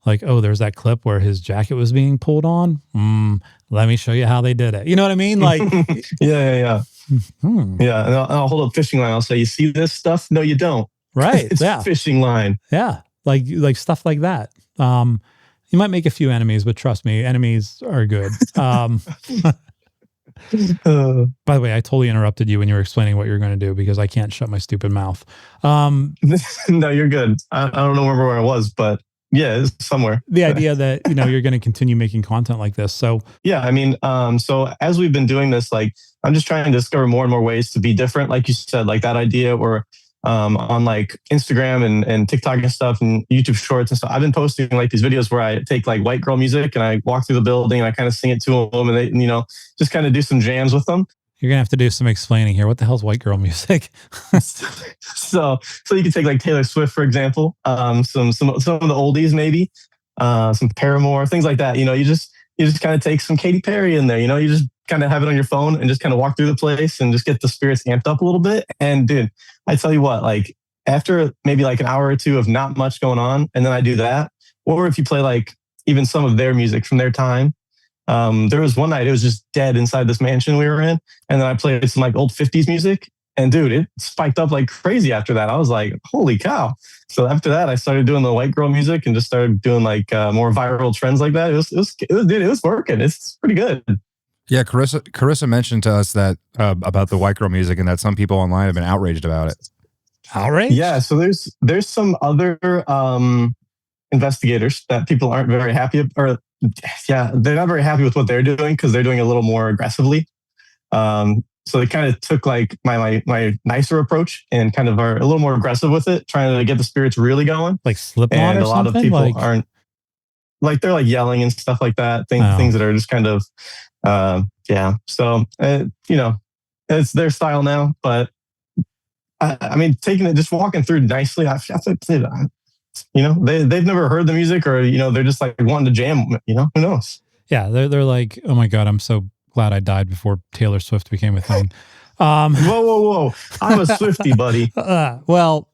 Like, oh, there's that clip where his jacket was being pulled on. Let me show you how they did it. You know what I mean? Like, yeah. Yeah. And I'll hold up fishing line. I'll say, you see this stuff? No, you don't. Right. It's fishing line. Yeah. Like stuff like that. You might make a few enemies, but trust me, enemies are good. By the way, I totally interrupted you when you were explaining what you're going to do because I can't shut my stupid mouth. No, you're good. I don't know where I was, but yeah, it's somewhere. The idea that, you're going to continue making content like this. So yeah, I mean, so as we've been doing this, like, I'm just trying to discover more and more ways to be different. Like you said, like that idea or on like Instagram and TikTok and stuff and YouTube shorts and stuff. I've been posting like these videos where I take like white girl music and I walk through the building and I kind of sing it to them and they, just kind of do some jams with them. You're going to have to do some explaining here. What the hell is white girl music? So you can take like Taylor Swift, for example, some of the oldies, maybe, some Paramore, things like that. You just kind of take some Katy Perry in there, you just kind of have it on your phone and just kind of walk through the place and just get the spirits amped up a little bit. And dude, I tell you what, like after maybe like an hour or two of not much going on, and then I do that, or if you play like even some of their music from their time, there was one night it was just dead inside this mansion we were in, and then I played some like old 50s music, and dude, it spiked up like crazy after that. I was like, holy cow. So after that, I started doing the white girl music and just started doing like more viral trends like that. It was working. It's pretty good. Yeah, Carissa mentioned to us that about the white girl music and that some people online have been outraged about it. Outraged? Yeah, so there's some other investigators that people aren't very happy, or yeah, they're not very happy with what they're doing because they're doing it a little more aggressively. So they kind of took like my nicer approach and kind of are a little more aggressive with it, trying to get the spirits really going. Like Slipknot and or a lot something? of people aren't like, they're like yelling and stuff like that. Things that are just kind of yeah. So it's their style now. But I mean, taking it, just walking through nicely. They've never heard the music, or they're just like wanting to jam. Who knows? Yeah, they're like, oh my god, I'm so glad I died before Taylor Swift became a thing. Whoa! I'm a Swiftie, buddy. Well,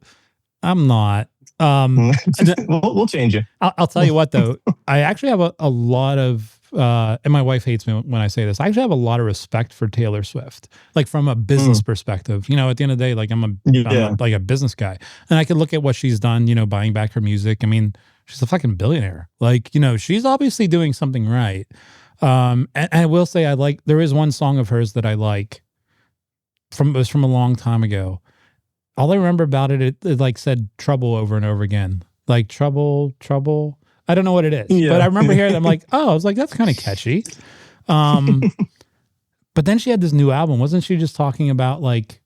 I'm not. We'll change you. I'll tell you what, though. I actually have a lot of and my wife hates me when I say this, I actually have a lot of respect for Taylor Swift, like from a business perspective. You know, at the end of the day, like I'm like a business guy, and I can look at what she's done. You know, buying back her music. I mean, she's a fucking billionaire. Like, you know, she's obviously doing something right. And I will say, there is one song of hers that I like. It was from a long time ago. All I remember about it like said trouble over and over again. Like trouble. I don't know what it is, but I remember hearing it. I'm like, oh, I was like, that's kind of catchy. But then she had this new album. Wasn't she just talking about like,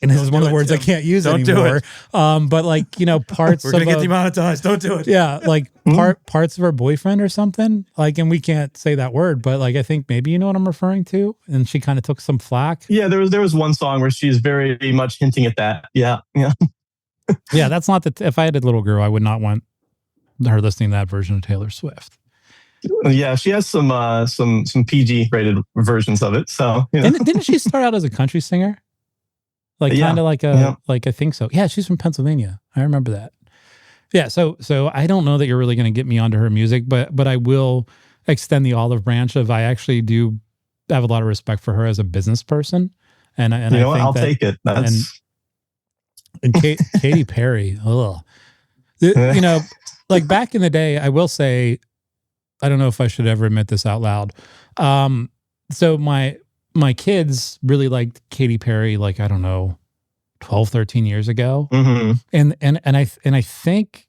and this is one of the words I can't use anymore. But like, you know, parts we're gonna get demonetized. Don't do it. Yeah, like parts of her boyfriend or something. Like, and we can't say that word, but like I think maybe you know what I'm referring to. And she kind of took some flack. Yeah, there was one song where she's very much hinting at that. Yeah. Yeah, that's not if I had a little girl, I would not want her listening to that version of Taylor Swift. Yeah, she has some PG rated versions of it. So you know. Didn't she start out as a country singer? Like kind of like like I think so. Yeah, she's from Pennsylvania. I remember that. Yeah, so I don't know that you're really going to get me onto her music, but I will extend the olive branch of I actually do have a lot of respect for her as a business person, and I think I'll take it. And Katy Perry. Ugh. You know, like back in the day, I will say, I don't know if I should ever admit this out loud. So my kids really liked Katy Perry, like, I don't know, 12, 13 years ago. Mm-hmm. And I think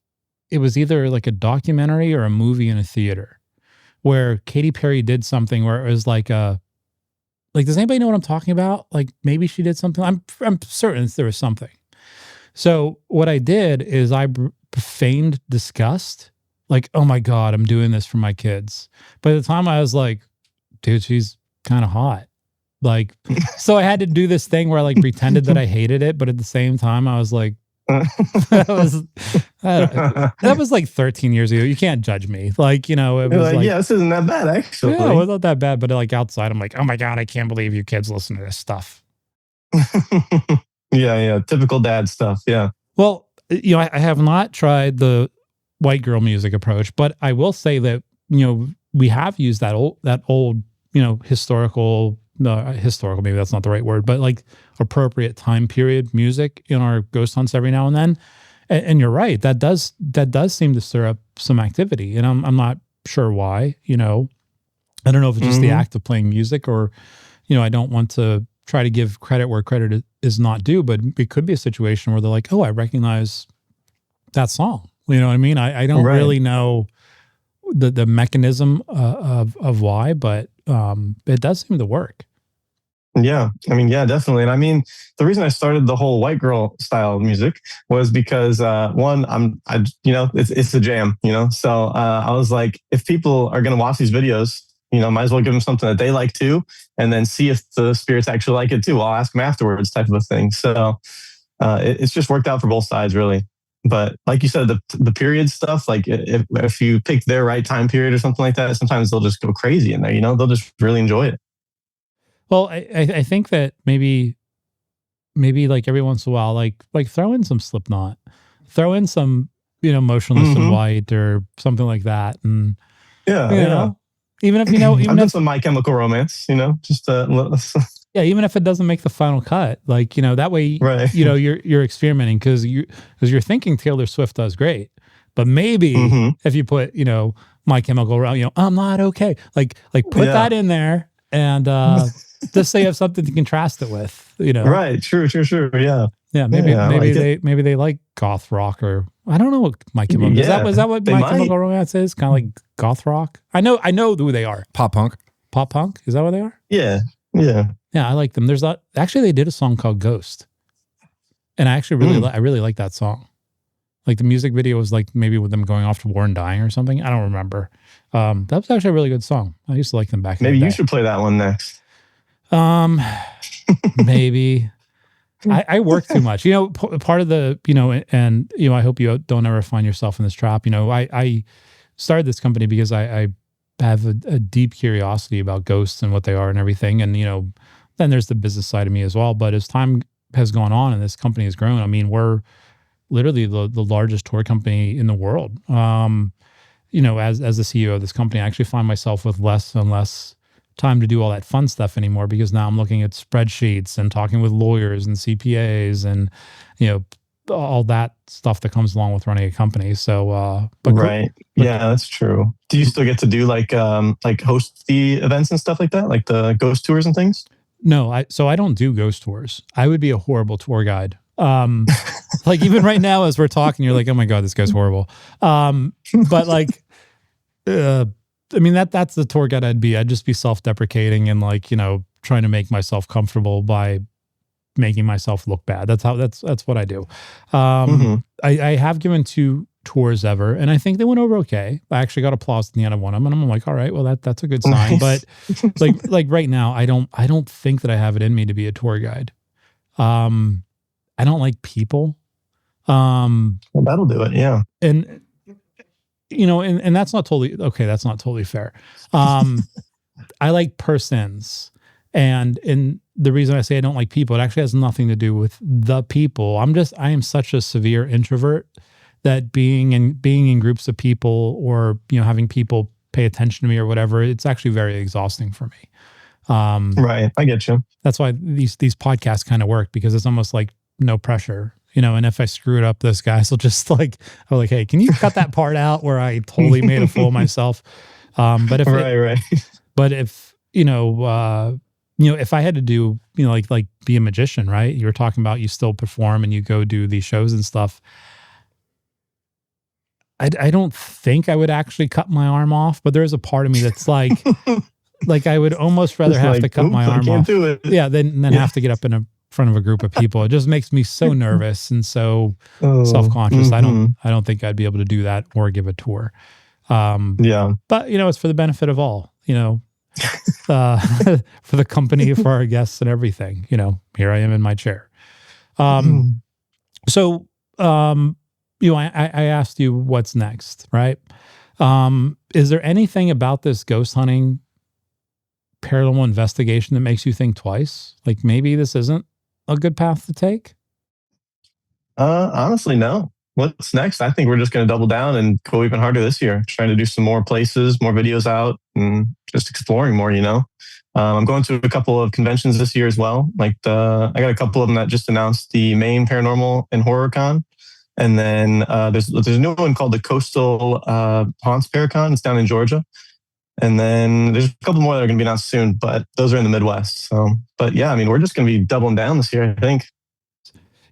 it was either like a documentary or a movie in a theater where Katy Perry did something where it was like does anybody know what I'm talking about? Like maybe she did something. I'm certain there was something. So what I did is I feigned disgust. Like, oh my God, I'm doing this for my kids. By the time I was like, dude, she's kind of hot. Like, so I had to do this thing where I like pretended that I hated it, but at the same time I was like, that was like 13 years ago. You can't judge me. Like, you know, it was like, yeah, this isn't that bad actually. Yeah, it was not that bad, but like outside, I'm like, oh my God, I can't believe you kids listen to this stuff. Yeah, typical dad stuff. Yeah. Well, you know, I have not tried the white girl music approach, but I will say that, you know, we have used that old, you know, historical, maybe that's not the right word, but like appropriate time period music in our ghost hunts every now and then. And you're right, that does seem to stir up some activity, and I'm not sure why. You know, I don't know if it's just the act of playing music, or, you know, I don't want to try to give credit where credit is not due, but it could be a situation where they're like, oh, I recognize that song. You know what I mean? I don't really know the mechanism of why, but it does seem to work. Yeah, I mean, yeah, definitely. And I mean, the reason I started the whole white girl style music was because one, it's a jam, you know. So I was like, if people are going to watch these videos, you know, might as well give them something that they like too, and then see if the spirits actually like it too. I'll ask them afterwards, type of a thing. So it's just worked out for both sides, really. But like you said, the period stuff, like if you pick their right time period or something like that, sometimes they'll just go crazy in there. You know, they'll just really enjoy it. Well, I think that maybe like every once in a while, like throw in some Slipknot, throw in some, you know, Motionless in White or something like that, and you know, even if you know, even I've done some My Chemical Romance, you know, just yeah, even if it doesn't make the final cut, like, you know, that way, you know, you're experimenting because you're thinking Taylor Swift does great, but maybe if you put, you know, My Chemical Romance, you know, I'm not okay, like put that in there and just so you have something to contrast it with, you know. Right. True. Yeah. Maybe they like goth rock, or I don't know what My Chemical. Is that what My Chemical Romance is? Kind of like goth rock. I know who they are. Pop punk. Pop punk. Is that what they are? Yeah. I like them. There's that. Actually, they did a song called Ghost, and I actually really like that song. Like the music video was like maybe with them going off to war and dying or something. I don't remember. That was actually a really good song. I used to like them back in the day. Maybe you should play that one next. Maybe. I work too much, you know, part of the, you know, and, you know, I hope you don't ever find yourself in this trap. You know, I started this company because I have a deep curiosity about ghosts and what they are and everything. And, you know, then there's the business side of me as well. But as time has gone on and this company has grown, I mean, we're literally the largest tour company in the world. as the CEO of this company, I actually find myself with less and less time to do all that fun stuff anymore, because now I'm looking at spreadsheets and talking with lawyers and CPAs and, all that stuff that comes along with running a company. So, right. Yeah, that's true. Do you still get to do like host the events and stuff like that? Like the ghost tours and things? No, I don't do ghost tours. I would be a horrible tour guide. Like even right now, as we're talking, you're like, oh my God, this guy's horrible. But like, that's the tour guide I'd be. I'd just be self-deprecating and like, trying to make myself comfortable by making myself look bad. That's what I do. I have given 2 tours ever, and I think they went over okay. I actually got applause at the end of one of them, and I'm like, all right, well that's a good sign. Nice. But like right now, I don't think that I have it in me to be a tour guide. I don't like people. Well, that'll do it. Yeah. And and that's not totally okay. That's not totally fair. I like persons. And the reason I say I don't like people, it actually has nothing to do with the people. I am such a severe introvert that being in groups of people, or, having people pay attention to me or whatever, it's actually very exhausting for me. Right. I get you. That's why these podcasts kind of work, because it's almost like no pressure, and if I screw it up, those guys will just like, I'm like, hey, can you cut that part out where I totally made a fool of myself? But if right. But if, if I had to do, like be a magician, right? You were talking about you still perform and you go do these shows and stuff. I don't think I would actually cut my arm off, but there's a part of me that's like, like I would almost rather have to cut my arm off. Do it. Yeah, than have to get up in front of a group of people. It just makes me so nervous and so self-conscious. I don't think I'd be able to do that or give a tour. Yeah. But it's for the benefit of all, for the company, for our guests and everything. Here I am in my chair. So, I asked you what's next, right? Is there anything about this ghost hunting paranormal investigation that makes you think twice? Like maybe this isn't a good path to take? Honestly, no. What's next? I think we're just going to double down and go even harder this year, trying to do some more places, more videos out, and just exploring more, I'm going to a couple of conventions this year as well. Like I got a couple of them that just announced, the Maine Paranormal and Horror Con. And then there's a new one called the Coastal Haunts Paracon. It's down in Georgia. And then there's a couple more that are going to be announced soon, but those are in the Midwest. So, but yeah, we're just going to be doubling down this year, I think.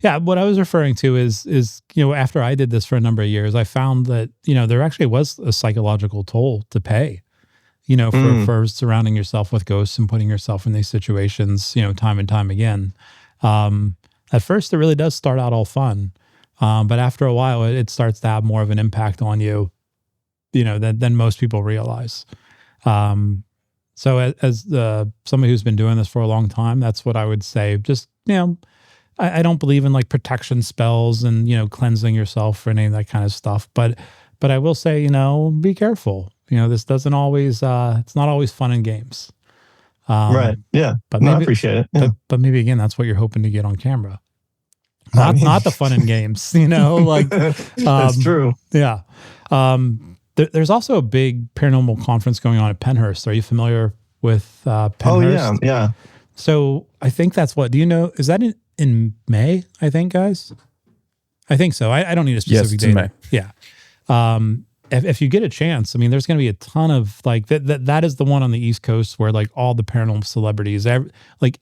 Yeah, what I was referring to is after I did this for a number of years, I found that there actually was a psychological toll to pay, for surrounding yourself with ghosts and putting yourself in these situations, time and time again. At first, it really does start out all fun, but after a while, it starts to have more of an impact on you, than most people realize. So as somebody who's been doing this for a long time, that's what I would say. Just I don't believe in like protection spells and, cleansing yourself or any of that kind of stuff. But I will say, be careful. This doesn't always, it's not always fun and games. Right. Yeah. But maybe, I appreciate it. Yeah. But maybe again, that's what you're hoping to get on camera. Not the fun and games, like. That's true. Yeah. There's also a big paranormal conference going on at Penhurst. Are you familiar with Penhurst? Oh, yeah. Yeah. So I think that's what, do you know, is that in May, I think, guys? I think so. I don't need a specific date. In May. Yeah. If you get a chance, there's going to be a ton of like that is the one on the East Coast where like all the paranormal celebrities,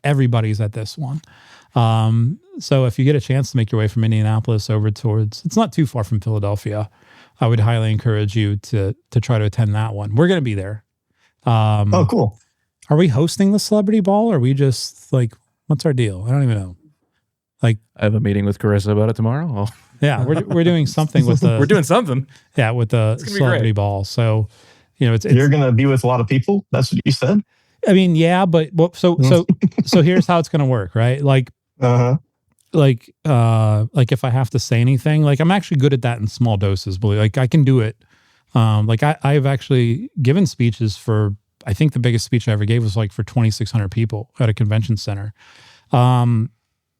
everybody's at this one. So if you get a chance to make your way from Indianapolis over towards, it's not too far from Philadelphia, I would highly encourage you to try to attend that one. We're going to be there. Oh, cool. Are we hosting the celebrity ball? Or are we just like, what's our deal? I don't even know. Like, I have a meeting with Carissa about it tomorrow. Yeah, we're doing something with the. We're doing something. Yeah, with the celebrity ball. So, it's you're gonna be with a lot of people. That's what you said. Yeah, but so here's how it's gonna work, right? Like, like if I have to say anything, like I'm actually good at that in small doses. But like I can do it. Like I've actually given speeches for. I think the biggest speech I ever gave was like for 2,600 people at a convention center.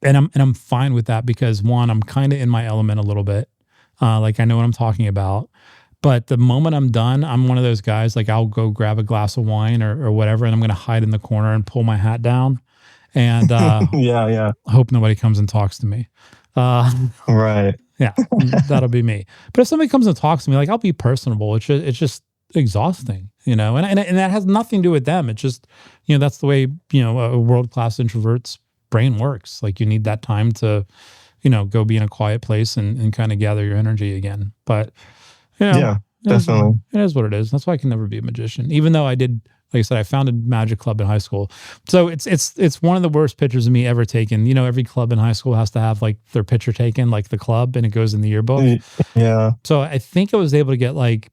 And I'm fine with that because one, I'm kind of in my element a little bit. Like I know what I'm talking about, But the moment I'm done, I'm one of those guys, like I'll go grab a glass of wine or whatever, and I'm going to hide in the corner and pull my hat down and hope nobody comes and talks to me. Right. Yeah, that'll be me. But if somebody comes and talks to me, like I'll be personable. It's just exhausting, and that has nothing to do with them. It's just, that's the way, a world-class introvert's brain works. Like you need that time to, go be in a quiet place and kind of gather your energy again. But, yeah, definitely. It is what it is. That's why I can never be a magician, even though I did. Like I said, I founded Magic Club in high school. So it's one of the worst pictures of me ever taken. Every club in high school has to have like their picture taken, like the club, and it goes in the yearbook. Yeah. So I think I was able to get like,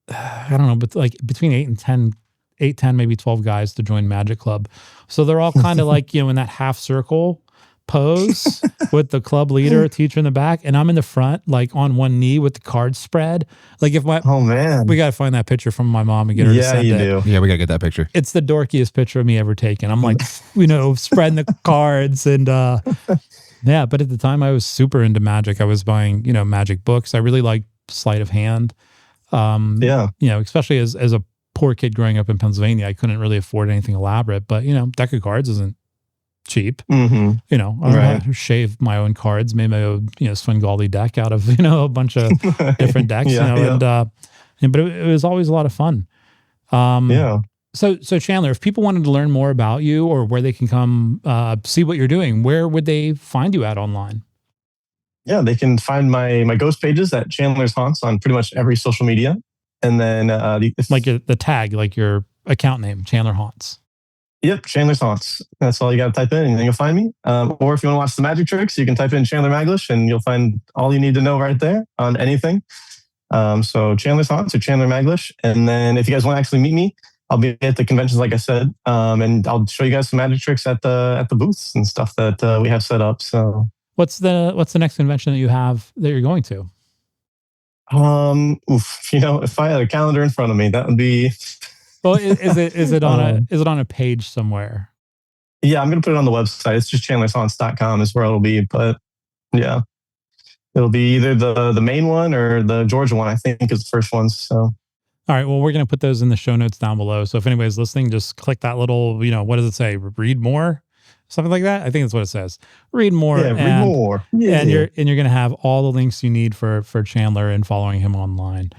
I don't know, but like between 8, 10, maybe 12 guys to join Magic Club. So they're all kind of like, in that half circle pose with the club leader, teacher in the back, and I'm in the front, like on one knee with the cards spread. Like if oh man, we got to find that picture from my mom and get her to send it. Do. Yeah, we got to get that picture. It's the dorkiest picture of me ever taken. I'm like, spreading the cards and yeah. But at the time, I was super into magic. I was buying, magic books. I really liked sleight of hand. Especially as a poor kid growing up in Pennsylvania, I couldn't really afford anything elaborate. But deck of cards isn't cheap. I shaved my own cards, made my own Svengali deck out of a bunch of different decks. But it was always a lot of fun. So Chandler, if people wanted to learn more about you or where they can come see what you're doing, where would they find you at online? Yeah, they can find my ghost pages at Chandler's Haunts on pretty much every social media, and then like the tag, like your account name, Chandler Haunts. Yep, Chandler's Haunts. That's all you got to type in, and then you'll find me. Or if you want to watch the magic tricks, you can type in Chandler Maglish, and you'll find all you need to know right there on anything. So Chandler's Haunts or Chandler Maglish. And then if you guys want to actually meet me, I'll be at the conventions, like I said, and I'll show you guys some magic tricks at the booths and stuff that we have set up. So what's the next convention that you have that you're going to? If I had a calendar in front of me, that would be. Well, is it on a page somewhere? Yeah, I'm going to put it on the website. It's just chandlershaunts.com is where it'll be. But yeah, it'll be either the main one or the Georgia one, I think, is the first one. So. All right. Well, we're going to put those in the show notes down below. So if anybody's listening, just click that little, what does it say? Read more? Something like that. I think that's what it says. Read more. Yeah, read more. Yeah. And you're going to have all the links you need for Chandler and following him online.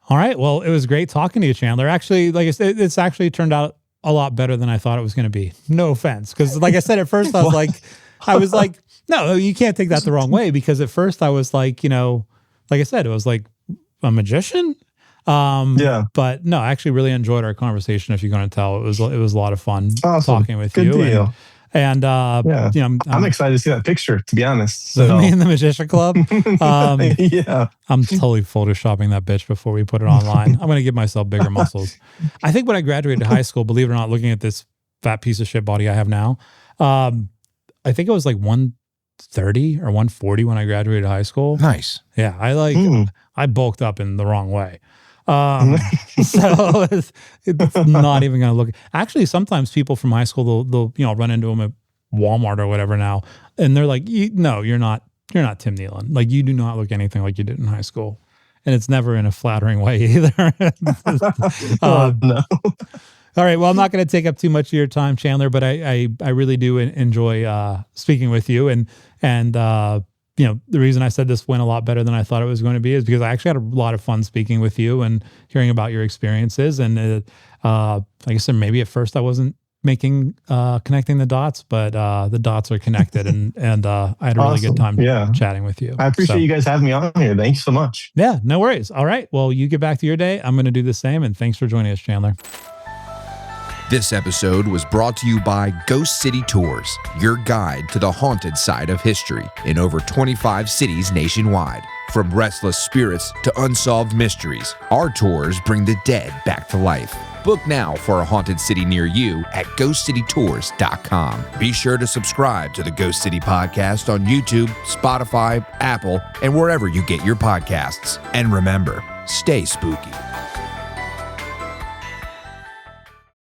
All right. Well, it was great talking to you, Chandler. Actually, like I said, it's actually turned out a lot better than I thought it was going to be. No offense. Because like I said, at first I was like, no, you can't take that the wrong way. Because at first I was like, like I said, it was like a magician. But no, I actually really enjoyed our conversation. If you're going to tell, it was a lot of fun talking with you. Good deal. And I'm excited to see that picture, to be honest. So me in the Magician Club. Yeah. I'm totally photoshopping that bitch before we put it online. I'm going to give myself bigger muscles. I think when I graduated high school, believe it or not, looking at this fat piece of shit body I have now, I think it was like 130 or 140 when I graduated high school. Nice. Yeah. I bulked up in the wrong way. So it's not even going to look. Actually, sometimes people from high school they'll run into them at Walmart or whatever now, and they're like, "No, you're not Tim Nealon. Like you do not look anything like you did in high school," and it's never in a flattering way either. No. All right. Well, I'm not going to take up too much of your time, Chandler, but I really do enjoy speaking with you and the reason I said this went a lot better than I thought it was going to be is because I actually had a lot of fun speaking with you and hearing about your experiences. And like I said, maybe at first I wasn't connecting the dots, but the dots are connected and I had a really good time chatting with you. I appreciate you guys having me on here. Thank you so much. Yeah, no worries. All right. Well, you get back to your day. I'm going to do the same. And thanks for joining us, Chandler. This episode was brought to you by Ghost City Tours, your guide to the haunted side of history in over 25 cities nationwide. From restless spirits to unsolved mysteries, our tours bring the dead back to life. Book now for a haunted city near you at ghostcitytours.com. Be sure to subscribe to the Ghost City Podcast on YouTube, Spotify, Apple, and wherever you get your podcasts. And remember, stay spooky.